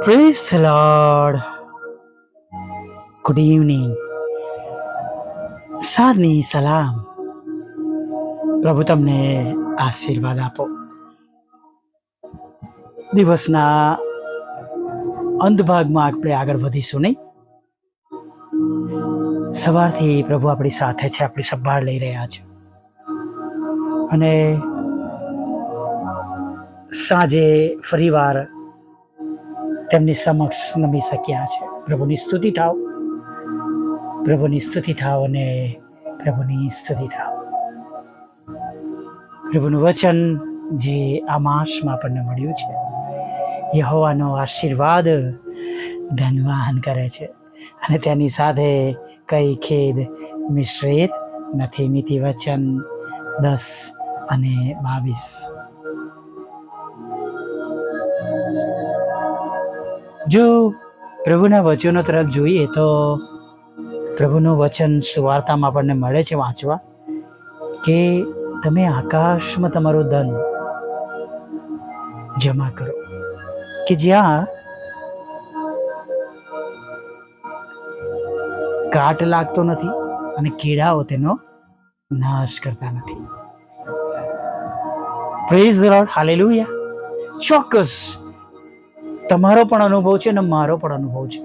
Praise the lord. Good evening. સારની સલામ. પ્રભુ તમને આશીર્વાદ આપો. દિવસના અંત ભાગમાં આપણે આગળ વધીશું નહીં. સવારથી પ્રભુ આપણી સાથે છે, આપણી સંભાળ લઈ રહ્યા છે અને સાંજે ફરીવાર તેમની સમક્ષ નમી શક્યા છે. પ્રભુની સ્તુતિ થાવ, પ્રભુની સ્તુતિ થાવ અને પ્રભુની સ્તુતિ થાવ. પ્રભુનું વચન જે આ માસમાં આપણને મળ્યું છે, યહોવાનો આશીર્વાદ ધનવાન કરે છે અને તેની સાથે કઈ ખેદ મિશ્રિત નથી. નીતિ વચન 10 અને 22. જો પ્રભુના વચનો તરફ જોઈએ તો પ્રભુનું વચન સુવાર્તામાં આપણને મળે છે વાંચવા કે તમે આકાશમાં તમારું ધન જમા કરો, કે જ્યાં કાટ લાગતો નથી અને કીડાઓ તેનો નાશ કરતા નથી. Praise the lord. હાલેલુયા. ચોક્કસ તમારો પણ અનુભવ છે અને મારો પણ અનુભવ છે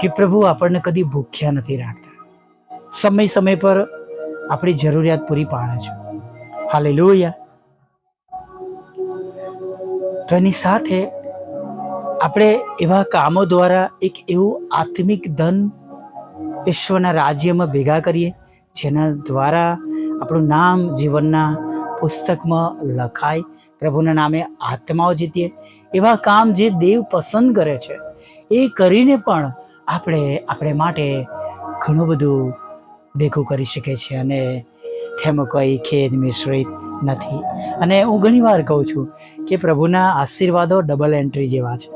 કે પ્રભુ આપણને કદી ભૂખ્યા નથી રાખતા. સમય સમય પર આપણી જરૂરિયાત પૂરી પાડે છે. હાલેલુયા. તો એની સાથે આપણે એવા કામો દ્વારા એક એવું આત્મિક ધન ઈશ્વરના રાજ્યમાં ભેગા કરીએ જેના દ્વારા આપણું નામ જીવનના પુસ્તકમાં લખાય, પ્રભુના નામે આત્માઓ જીતીએ. એવા કામ જે દેવ પસંદ કરે છે એ કરીને પણ આપણે માટે ઘણું બધું ભેગું કરી શકે છે અને તેમાં કોઈ ખેદ મિશ્રિત નથી. અને હું ઘણી વાર કહું છું કે પ્રભુના આશીર્વાદો ડબલ એન્ટ્રી જેવા છે.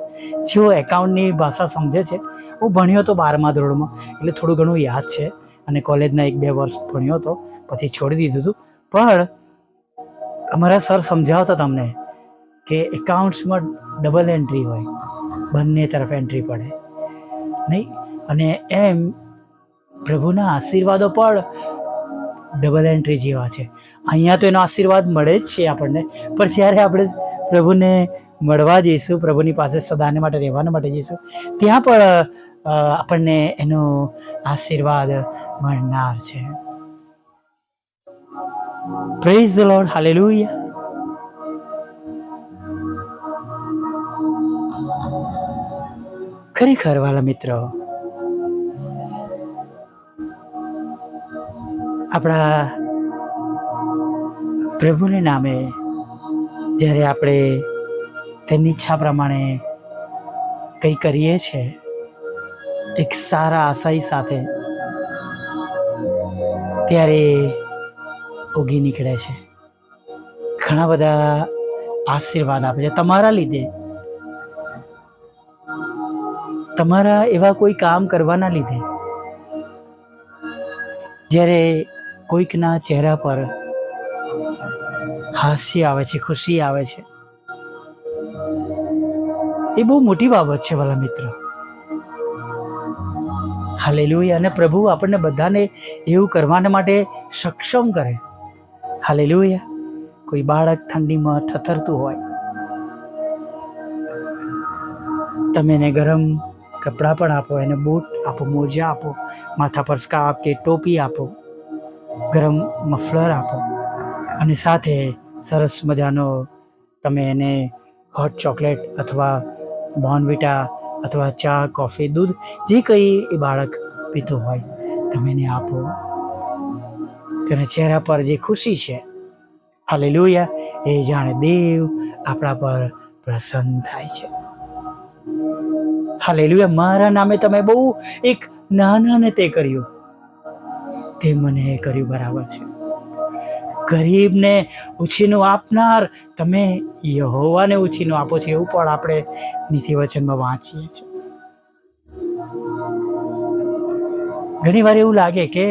જેઓ એકાઉન્ટની ભાષા સમજે છે, હું ભણ્યો હતો 12મા ધોરણમાં એટલે થોડું ઘણું યાદ છે અને કોલેજના 1-2 વર્ષ ભણ્યો હતો, પછી છોડી દીધું હતું. પણ અમારા સર સમજાવતા તમને કે એકાઉન્ટ્સમાં ડબલ એન્ટ્રી હોય, બંને તરફ એન્ટ્રી પડે નહીં. અને એમ પ્રભુના આશીર્વાદો પણ ડબલ એન્ટ્રી જેવા છે. અહીંયા તો એનો આશીર્વાદ મળે જ છે આપણને, પણ જ્યારે આપણે પ્રભુને મળવા જઈશું, પ્રભુની પાસે સદાને માટે રહેવાના માટે જઈશું, ત્યાં પણ આપણને એનો આશીર્વાદ મળનાર છે. Praise the lord. હાલેલુયા. ખરેખર વાલા મિત્રો, આપણા પ્રભુને નામે જ્યારે આપણે તેમની ઈચ્છા પ્રમાણે કંઈ કરીએ છીએ એક સારા આશય સાથે, ત્યારે ઉગી નીકળે છે. ઘણા બધા આશીર્વાદ આપે છે તમારા લીધે, તમારા એવા કોઈ કામ કરવાના લીધે. જ્યારે કોઈકના ચહેરા પર હાસ્ય આવે છે, ખુશી આવે છે, એ બહુ મોટી બાબત છે વાલા મિત્રો. હાલેલુયા. અને પ્રભુ આપણને બધાને એવું કરવા માટે સક્ષમ કરે. હાલેલુયા. કોઈ બાળક ઠંડીમાં થથરતું હોય, તમે એને ગરમ કપડાં પણ આપો, એને બૂટ આપો, મોજા આપો, માથા પર સ્કાર્ફ કે ટોપી આપો, ગરમ મફલર આપો અને સાથે સરસ મજાનો તમે એને હોટ ચોકલેટ અથવા બોર્નવિટા અથવા ચા, કોફી, દૂધ, જે કંઈ એ બાળક પીતું હોય તમે એને આપો. તેના ચહેરા પર જે ખુશી છે, હાલેલુયા, એ જાણે દેવ આપણા પર પ્રસન્ન થાય છે. હાલેલુયા. મારા નામે તમે બહુ એક નાનાને તે કર્યું, તે મને કર્યું બરાબર છે. ગરીબને ઉછીનું આપનાર તમે યહોવાને ઉછીનું આપો છો, એવું પણ આપણે નીતિ વચનમાં વાંચીએ છીએ. ઘણી વાર એવું લાગે કે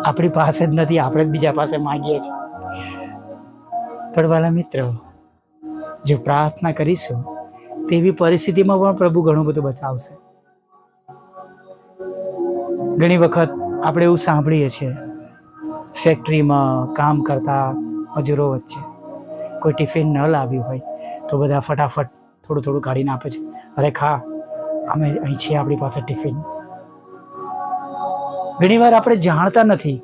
આપણી પાસે જ નથી, આપણે જ બીજા પાસે માંગીએ છીએ. પણ વાલા મિત્રો, જો પ્રાર્થના કરીશું તેવી પરિસ્થિતિમાં પણ પ્રભુ ઘણું બધું બતાવશે. ઘણી વખત આપણે એવું સાંભળીએ છીએ, ફેક્ટરીમાં કામ કરતા મજૂરો વચ્ચે કોઈ ટિફિન ન લાવ્યું હોય તો બધા ફટાફટ થોડું થોડું કાઢીને આપે છે. અરે ખા, અમે અહીં છીએ, આપણી પાસે ટિફિન. ઘણીવાર આપણે જાણતા નથી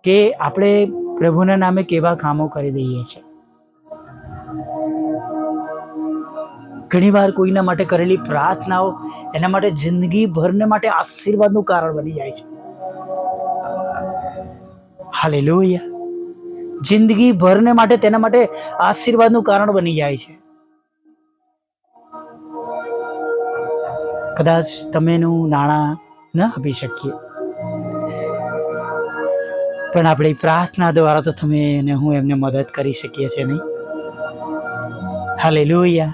કે આપણે પ્રભુના નામે કેવા કામો કરી દઈએ છીએ. ઘણીવાર કોઈના માટે કરેલી પ્રાર્થનાઓ એના માટે જિંદગીભરને માટે આશીર્વાદનું કારણ બની જાય છે. હાલેલુયા! જિંદગીભરને માટે તેના માટે આશીર્વાદનું કારણ બની જાય છે. કદાચ તમે એનું નાણાં ન આપી શકીએ, પણ આપણી પ્રાર્થના દ્વારા તો તમે અને હું એમને મદદ કરી શકીએ છીએ, નહીં? હાલેલુયા!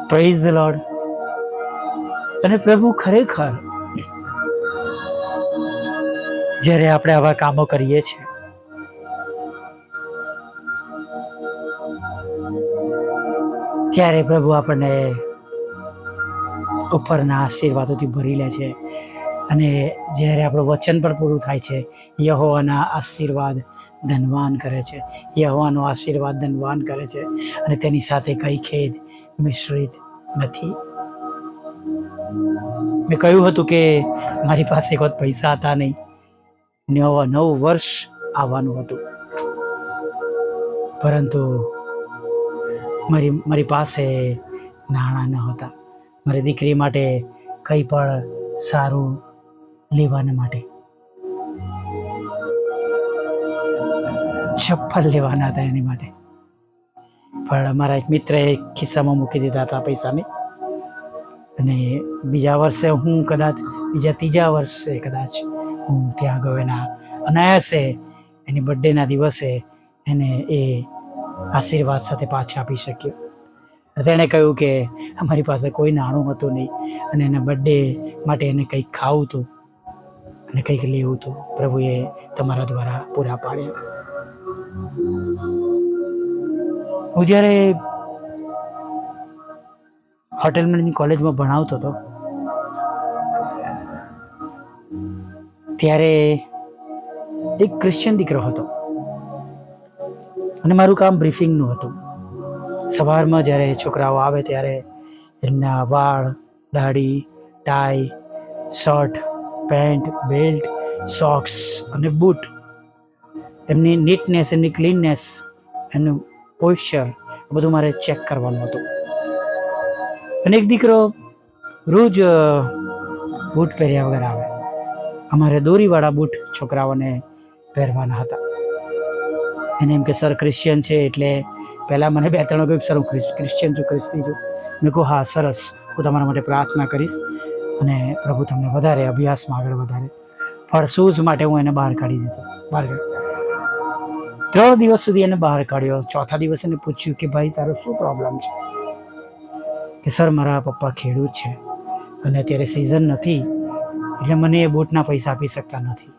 Praise the lord. અને પ્રભુ ખરેખર જ્યારે આપણે આવા કામો કરીએ છીએ, ત્યારે પ્રભુ આપણને ઉપરના આશીર્વાદોથી ભરી લે છે. અને જ્યારે આપણું વચન પણ પૂરું થાય છે, યહોવાના આશીર્વાદ ધનવાન કરે છે, યહોવાનો આશીર્વાદ ધનવાન કરે છે, અને તેની સાથે કઈ ખેદ મિશ્રિત નથી. મેં કહ્યું હતું કે મારી પાસે એક વખત પૈસા હતા નહીં, નવું વર્ષ આવવાનું હતું, પરંતુ મારી પાસે નાણાં ન હતા મારી દીકરી માટે કંઈ પણ સારું લેવાના માટે. ચપ્પલ લેવાના હતા એની માટે, પણ અમારા એક મિત્રએ ખિસ્સામાં મૂકી દીધા હતા પૈસાને. અને બીજા ત્રીજા વર્ષે કદાચ હું ત્યાં ગયો, એના અનાયાસે એની બર્થડેના દિવસે એને એ આશીર્વાદ સાથે પાછા આપી શક્યો. તેણે કહ્યું કે અમારી પાસે કોઈ નાણું હતું નહીં, અને એના બર્થડે માટે એને કંઈક ખાવું હતું અને કંઈક લેવું હતું. પ્રભુએ તમારા દ્વારા પૂરા પાડ્યા. હું જ્યારે હોટેલ મેનેજમેન્ટ કોલેજમાં ભણાવતો હતો, ત્યારે એક ક્રિશ્ચિયન દીકરો હતો, અને મારું કામ બ્રીફિંગનું હતું. સવારમાં જ્યારે છોકરાઓ આવે ત્યારે એમના વાળ, દાઢી, tie, shirt, pant, belt, socks અને બૂટ, એમની નીટનેસ, એમની ક્લીનનેસ, એમનું પોસ્ચર બધું મારે ચેક કરવાનું હતું. અને એક દીકરો રોજ બૂટ પહેર્યા વગર આવે. અમારે દોરીવાળા બૂટ છોકરાઓને પહેરવાના હતા. એને એમ કે સર ક્રિશ્ચિયન છે, એટલે પહેલાં મને 2-3 કહ્યું સર હું ક્રિશ્ચિયન છું, ખ્રિસ્તી છું. મેં કહું હા સરસ, હું તમારા માટે પ્રાર્થના કરીશ અને પ્રભુ તમને વધારે અભ્યાસમાં આગળ વધારે. પણ શૂઝ માટે હું એને બહાર કાઢી દીધો. 3 દિવસ સુધી એને બહાર કાઢ્યો. ચોથા દિવસે એને પૂછ્યું કે ભાઈ તારો શું પ્રોબ્લેમ છે? કે સર મારા પપ્પા ખેડૂત છે અને અત્યારે સિઝન નથી, એટલે મને એ બૂટના પૈસા આપી શકતા નથી.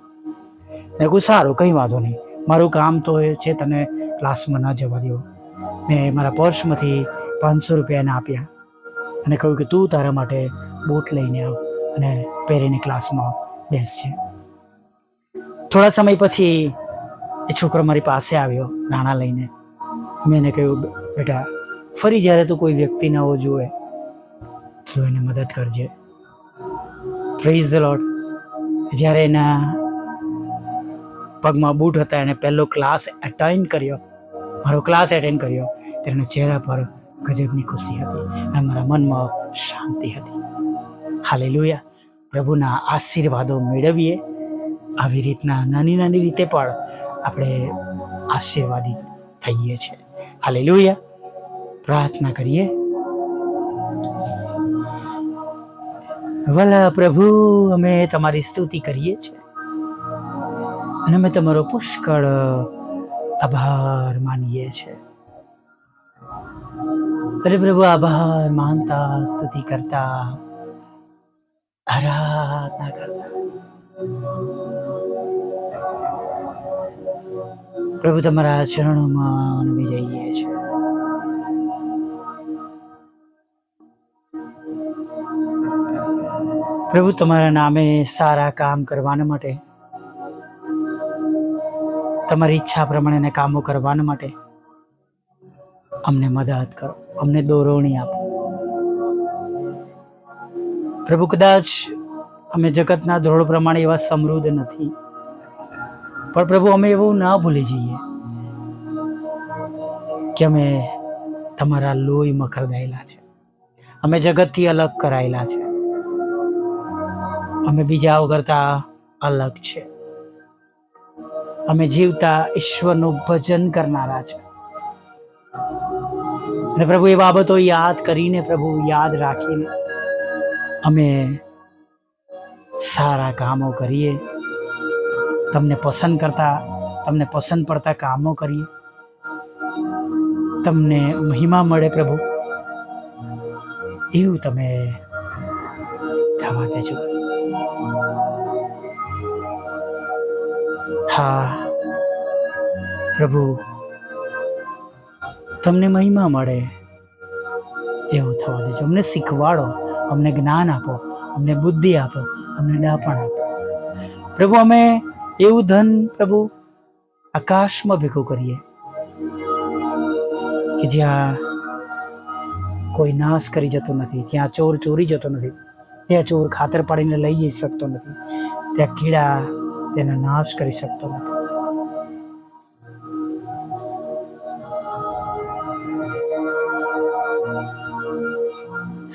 મેં કહું સારું, કંઈ વાંધો નહીં, મારું કામ તો એ છે તને ક્લાસમાં ન જવા દેવો. મેં મારા પર્સમાંથી 500 રૂપિયા એને આપ્યા અને કહ્યું કે તું તારા માટે બૂટ લઈને આવ અને પહેરીને ક્લાસમાં બેસજે. થોડા સમય પછી એ છોકરો મારી પાસે આવ્યો નાણાં લઈને. મેં એને કહ્યું બેટા, ફરી જ્યારે તું કોઈ વ્યક્તિને આવો જુએ તો એને મદદ કરજે. Praise the lord. જ્યારે એના પગમાં બૂટ હતા, એને પહેલો ક્લાસ એટેન્ડ કર્યો, મારો ક્લાસ એટેન્ડ કર્યો, તેના ચહેરા પર ગજબની ખુશી હતી અને મારા મનમાં શાંતિ હતી. હાલેલુયા! પ્રભુના આશીર્વાદો મેળવીએ. આવી રીતના નાની નાની રીતે પણ આપણે આશીર્વાદિત થઈએ છીએ. હાલેલુયા! પ્રાર્થના કરીએ. ભલા પ્રભુ, અમે તમારી સ્તુતિ કરીએ છીએ અને અમે તમારો પુષ્કળ આભાર માનીએ છીએ. અરે પ્રભુ, આભાર માનતા, સ્તુતિ કરતા, આરાધના કરતા પ્રભુ તમારા ચરણોમાં નમી જઈએ છીએ. પ્રભુ તમારા નામે સારા કામ કરવાના માટે, તમારી ઈચ્છા પ્રમાણેના કામો કરવાના માટે અમને મદદ કરો, અમને દોરવણી આપો. પ્રભુ કદાચ અમે જગતના ધોરણ પ્રમાણે એવા સમૃદ્ધ નથી, પણ પ્રભુ અમે એવું ના ભૂલી જઈએ કે અમે તમારા લોહીમાં ખરદાયેલા છે, અમે જગતથી અલગ કરાયેલા છે, અમે બીજાઓ કરતા અલગ છે, અમે જીવતા ઈશ્વરનું ભજન કરનારા છે. અને પ્રભુ એ બાબતો યાદ કરીને, પ્રભુ યાદ રાખીને અમે સારા કામો કરીએ, તમને પસંદ પડતા કામો કરીએ, તમને મહિમા મળે પ્રભુ, એવું તમે થવા દેજો. હા પ્રભુ, તમને મહિમા મળે એવું થવા દેજો. અમને શીખવાડો, અમને જ્ઞાન આપો, અમને બુદ્ધિ આપો, અમને ડાપણ આપો. પ્રભુ અમે એવું ધન પ્રભુ આકાશમાં ભેગું કરીએ કે જ્યાં કોઈ નાશ કરી જતો નથી, ત્યાં ચોર ચોરી જતો નથી, ત્યાં ચોર ખાતર પાડીને લઈ જઈ શકતો નથી, ત્યાં કીડા તેનો નાશ કરી શકતો નથી.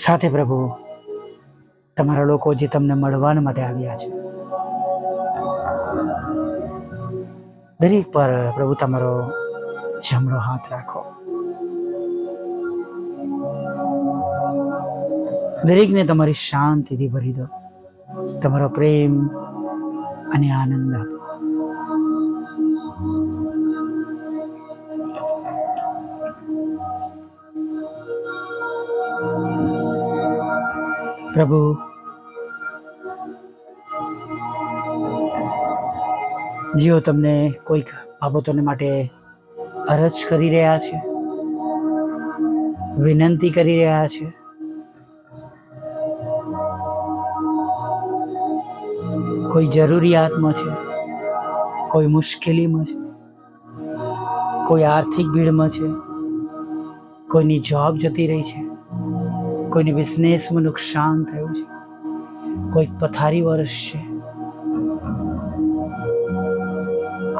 સાથે પ્રભુ તમારા લોકો જે તમને મળવા માટે આવ્યા છે, દરેક પર પ્રભુ તમારો જમણો હાથ રાખો. દરેકને તમારી શાંતિથી ભરી દો, તમારો પ્રેમ અને આનંદ આપો. પ્રભુ જેઓ તમને કોઈક બાબતોને માટે અરજ કરી રહ્યા છે, વિનંતી કરી રહ્યા છે, કોઈ જરૂરિયાતમાં છે, કોઈ મુશ્કેલીમાં છે, કોઈ આર્થિક ભીડમાં છે, કોઈની જોબ જતી રહી છે, કોઈની બિઝનેસમાં નુકસાન થયું છે, કોઈક પથારી વર્ષ છે,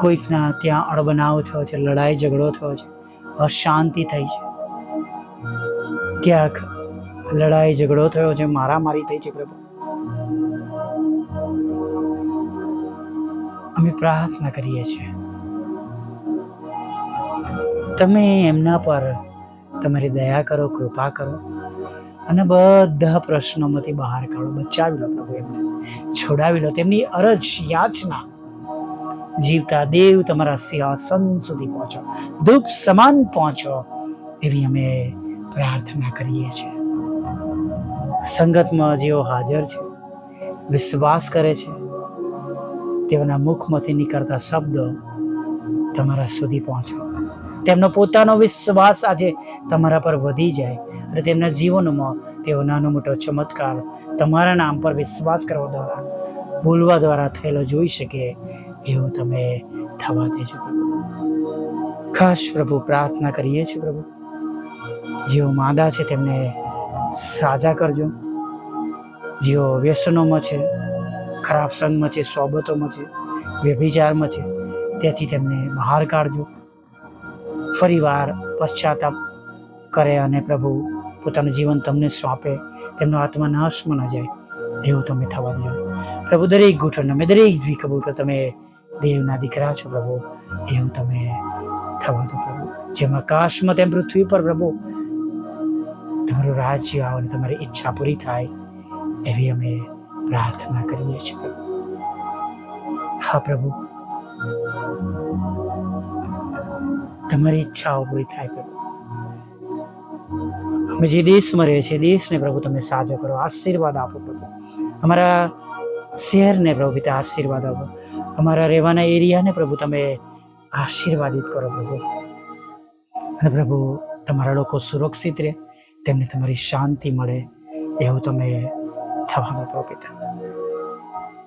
કોઈકના ત્યાં અણબનાવ થયો છે, લડાઈ ઝઘડો થયો છે, અશાંતિ થઈ છે, ક્યાંક લડાઈ ઝઘડો થયો છે, મારામારી થઈ છે. પ્રભુ અમે પ્રાર્થના કરીએ છીએ, તમે એમના પર તમારી દયા કરો, કૃપા કરો અને બધા પ્રશ્નોમાંથી બહાર કાઢો, બચાવી લો પ્રભુ, એમને છોડાવી લો. તેમની અરજ યાચના જીવતા દેવ તમારા સિંહાસન સુધી પહોંચો, ધૂપ સમાન પહોંચો, એવી અમે પ્રાર્થના કરીએ છીએ. સંગતમાં જેઓ હાજર છે, વિશ્વાસ કરે છે, તેઓના મુખમાંથી નીકળતા શબ્દો તમારા સુધી પહોંચો. તેમનો પોતાનો વિશ્વાસ આજે તમારા પર વધી જાય અને તેમના જીવનમાં તેઓ નાનો મોટો ચમત્કાર તમારા નામ પર વિશ્વાસ કરવા દ્વારા, બોલવા દ્વારા થયેલો જોઈ શકે, એવું તમે થવા દેજો. ખાસ પ્રભુ પ્રાર્થના કરીએ છીએ પ્રભુ, જેઓ માંદા છે તેમને સાજા કરજો, જેઓ વ્યસનોમાં છે, ખરાબ સંગમાં છે, સોબતોમાં છે, વ્યભિચારમાં છે, તેથી તેમને બહાર કાઢજો. ફરીવાર પશ્ચાતાપ કરે અને પ્રભુ પોતાનું જીવન તમને સોંપે, તેમનો આત્મા નાશમાં ન જાય, એવું તમે થવા દો પ્રભુ. દરેક ઘૂંટણ અમે દરેક કબૂલ કરો, તમે દેવના દીકરા છો પ્રભુ, એવું તમે થવા દો પ્રભુ. જેમ આકાશમાં તેમ પૃથ્વી પર પ્રભુ તમારું રાજ્ય આવે અને તમારી ઈચ્છા પૂરી થાય, એવી અમે પ્રાર્થના કરીએ છીએ પ્રભુ. હા પ્રભુ, તમારી ઈચ્છાઓ પૂરી થાય પ્રભુ. અમે જે દેશમાં રહે છે, દેશને પ્રભુ તમે સાજો કરો, આશીર્વાદ આપો પ્રભુ. અમારા શહેરને પ્રભુ પિતા આશીર્વાદ આપો, અમારા રહેવાના એરિયાને પ્રભુ તમે આશીર્વાદિત કરો પ્રભુ. અને પ્રભુ તમારા લોકો સુરક્ષિત રહે, તેમને તમારી શાંતિ મળે એવું તમે થવા દો પ્રભુ પિતા.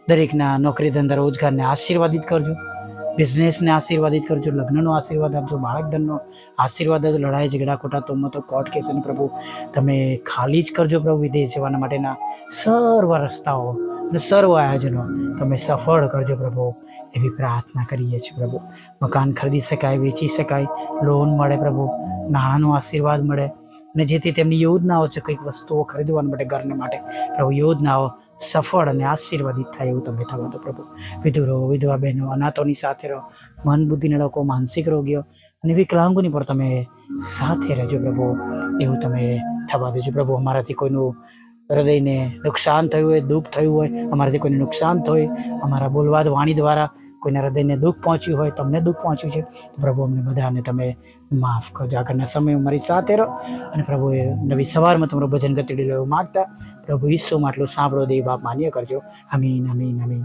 દરેકના નોકરી ધંધા રોજગારને આશીર્વાદિત કરજો, બિઝનેસને આશીર્વાદિત કરજો, લગ્નનો આશીર્વાદ આપજો, બાળક ધનનો આશીર્વાદ આપજો. લડાઈ ઝઘડા ખોટા તોમતો કોર્ટ કેસ અને પ્રભુ તમે ખાલી જ કરજો પ્રભુ. વિદેશ જવાના માટેના સર્વ રસ્તાઓ અને સર્વ આયોજનો તમે સફળ કરજો પ્રભુ, એવી પ્રાર્થના કરીએ છીએ પ્રભુ. મકાન ખરીદી શકાય, વેચી શકાય, લોન મળે પ્રભુ, નાણાંનો આશીર્વાદ મળે, અને જેથી તેમની યોજનાઓ છે કંઈક વસ્તુઓ ખરીદવા માટે ઘરને માટે પ્રભુ, યોજનાઓ સફળ અને આશીર્વાદિત થાય એવું તમે થવા દો પ્રભુ. વિધુરો, વિધવા બહેનો, અનાથોની સાથે રહો, મન બુદ્ધિના લોકો, માનસિક રોગીઓ અને વિકલાંગોની પર તમે સાથે રહેજો પ્રભુ, એવું તમે થવા દેજો પ્રભુ. અમારાથી કોઈનું હૃદયને નુકસાન થયું હોય, દુઃખ થયું હોય, અમારાથી કોઈને નુકસાન થયું હોય, અમારા બોલવાદ વાણી દ્વારા કોઈના હૃદયને દુઃખ પહોંચ્યું હોય, તમને દુઃખ પહોંચ્યું છે પ્રભુ, અમને બધાને તમે માફ કરજો. આગળના સમય મારી સાથે રહો, અને પ્રભુ એ નવી સવારમાં તમારું ભજન ગતિડી લેવું માગતા પ્રભુ ઈસુમાં આટલું સાંભળો, દેવ બાપ માન્ય કરજો. આમીન, આમીન, આમીન.